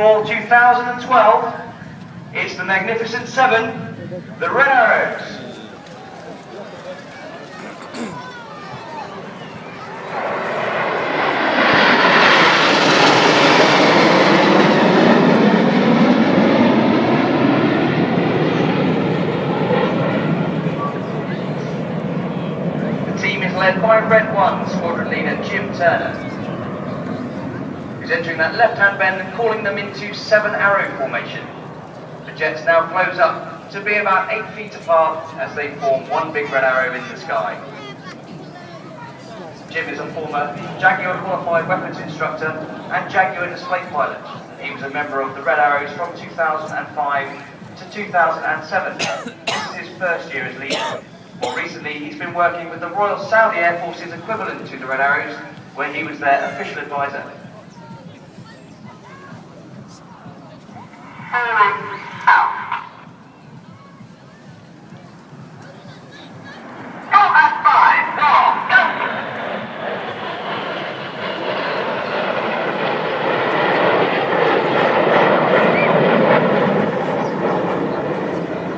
For 2012, it's the Magnificent Seven, the Red Arrows. Led by Red 1 Squadron Leader Jim Turner, who's entering that left-hand bend and calling them into 7-arrow formation. The jets now close up to be about 8 feet apart as they form one big red arrow in the sky. Jim is a former Jaguar qualified weapons instructor and Jaguar display pilot. He was a member of the Red Arrows from 2005 to 2007. This is his first year as leader. More recently, he's been working with the Royal Saudi Air Force's equivalent to the Red Arrows, where he was their official advisor.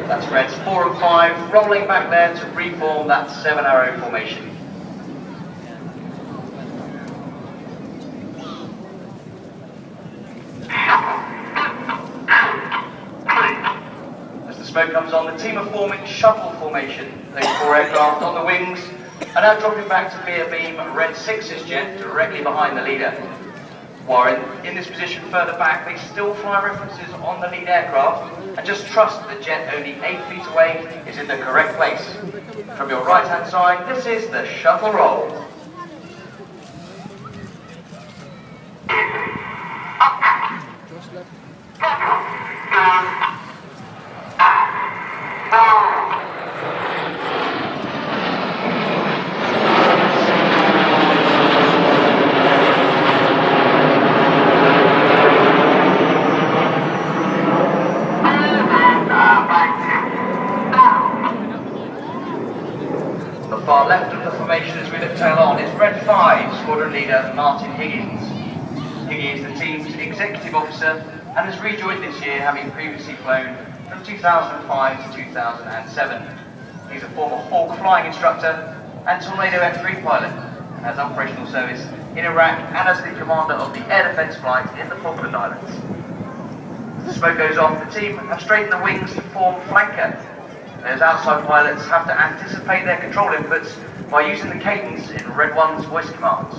That's Reds 4 and 5 rolling back there to reform that 7-arrow formation. As the smoke comes on, the team are forming shuttle formation. Those 4 aircraft on the wings are now dropping back to be a beam Red 6's jet directly behind the leader. Warren, in this position further back, they still fly references on the lead aircraft and just trust that the jet only 8 feet away is in the correct place. From your right hand side, this is the shuttle roll. Far left of the formation as we look tail on is Red 5 Squadron Leader Martin Higgins. Higgy is the team's executive officer and has rejoined this year, having previously flown from 2005 to 2007. He's a former Hawk flying instructor and Tornado F3 pilot and has operational service in Iraq and as the commander of the air defence flight in the Falkland Islands. As the smoke goes off, the team have straightened the wings to form flanker. Those outside pilots have to anticipate their control inputs by using the cadence in Red 1's voice commands.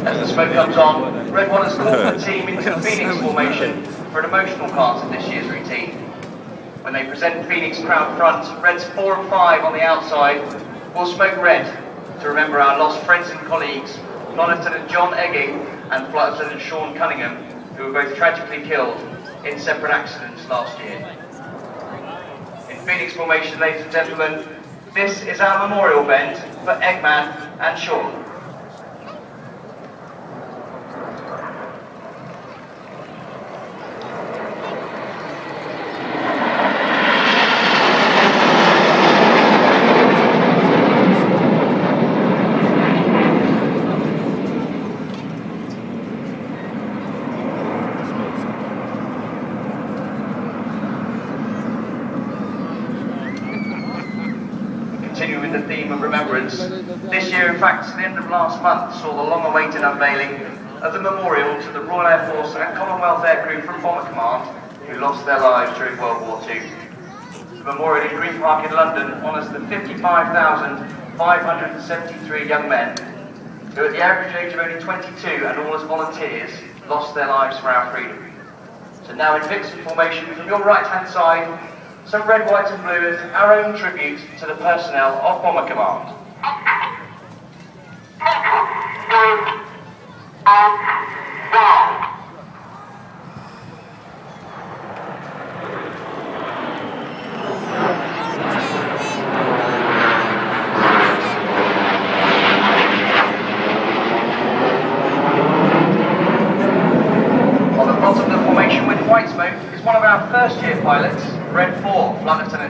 As the smoke comes on, Red 1 has called the team into Phoenix formation for an emotional part of this year's routine. When they present Phoenix crowd front, Reds 4 and 5 on the outside will smoke red to remember our lost friends and colleagues, Flight Lieutenant John Egging and Flight Lieutenant Sean Cunningham, who were both tragically killed in separate accidents last year. In Phoenix formation, ladies and gentlemen, this is our memorial bend for Eggman and Sean. Continuing with the theme of remembrance, this year, in fact, the end of last month saw the long-awaited unveiling of the memorial to the Royal Air Force and Commonwealth aircrew from Bomber Command who lost their lives during World War II. The memorial in Green Park in London honours the 55,573 young men who, at the average age of only 22 and all as volunteers, lost their lives for our freedom. So now in Vixen formation, from your right-hand side, some red, white and blue as our own tribute to the personnel of Bomber Command.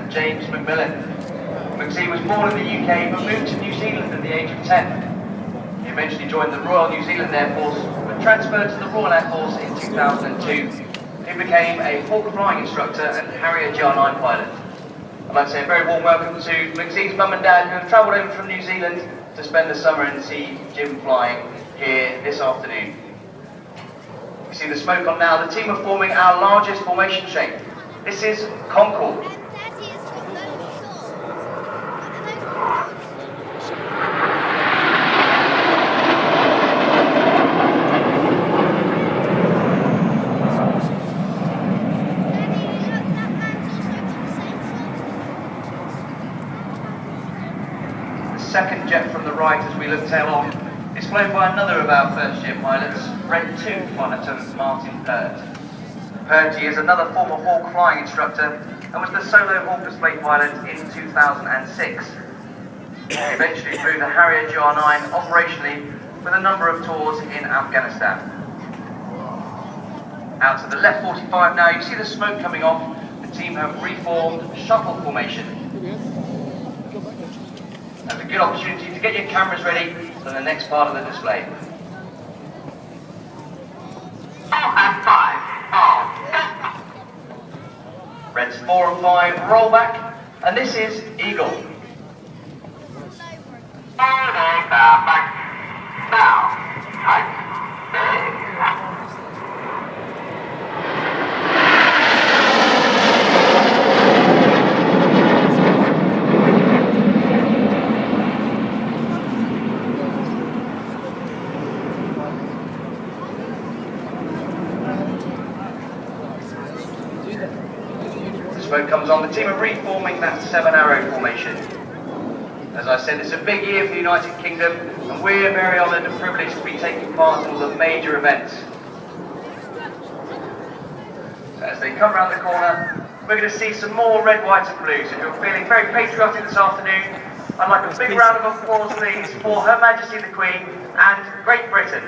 Lieutenant James Macmillan. McSee was born in the UK but moved to New Zealand at the age of 10. He eventually joined the Royal New Zealand Air Force, but transferred to the Royal Air Force in 2002. He became a Hawk flying instructor and Harrier GR9 pilot. I'd like to say a very warm welcome to McSee's mum and dad, who have travelled over from New Zealand to spend the summer and see Jim flying here this afternoon. You see the smoke on now. The team are forming our largest formation shape. This is Concord. The second jet from the right as we look tail on is flown by another of our first year pilots, Red 2 pilot Martin Pert. Pert is another former Hawk flying instructor and was the solo Hawk display pilot in 2006. He eventually flew the Harrier GR9 operationally with a number of tours in Afghanistan. Out to the left 45 now, you see the smoke coming off. The team have reformed shuttle formation. That's a good opportunity to get your cameras ready for the next part of the display. And 5. Reds 4 and 5 roll back, and this is Eagle. Now, tight. Smoke comes on. The team are reforming that 7-arrow formation. As I said, it's a big year for the United Kingdom, and we're very honoured and privileged to be taking part in all the major events. So as they come around the corner, we're going to see some more red, white and blues. If you're feeling very patriotic this afternoon, I'd like a big round of applause, please, for Her Majesty the Queen and Great Britain.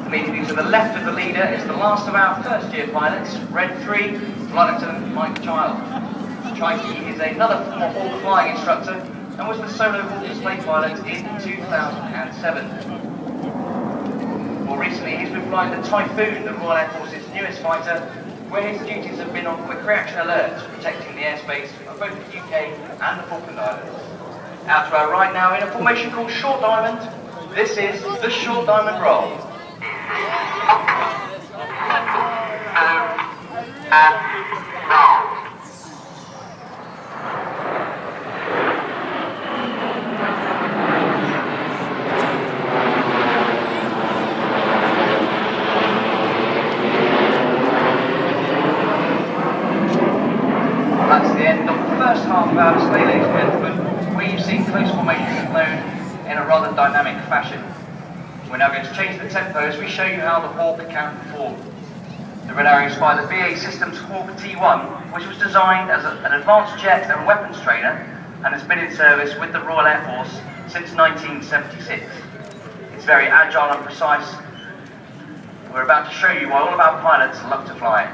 Immediately to the left of the leader is the last of our first year pilots, Red 3, Flight Lieutenant Mike Child. Chikey is another former Hawk flying instructor and was the solo Hawk display pilot in 2007. More recently, he's been flying the Typhoon, the Royal Air Force's newest fighter, where his duties have been on quick reaction alerts, protecting the airspace of both the UK and the Falkland Islands. Out to our right now, in a formation called Short Diamond, this is the Short Diamond Roll. That's the end of the first half of our display, ladies and gentlemen, where you've seen close formation flown in a rather dynamic fashion. We're now going to change the tempo as we show you how the Hawk can perform. The red arrows by the BAE Systems Hawk T1, which was designed as an advanced jet and weapons trainer and has been in service with the Royal Air Force since 1976. It's very agile and precise. We're about to show you why all of our pilots love to fly it.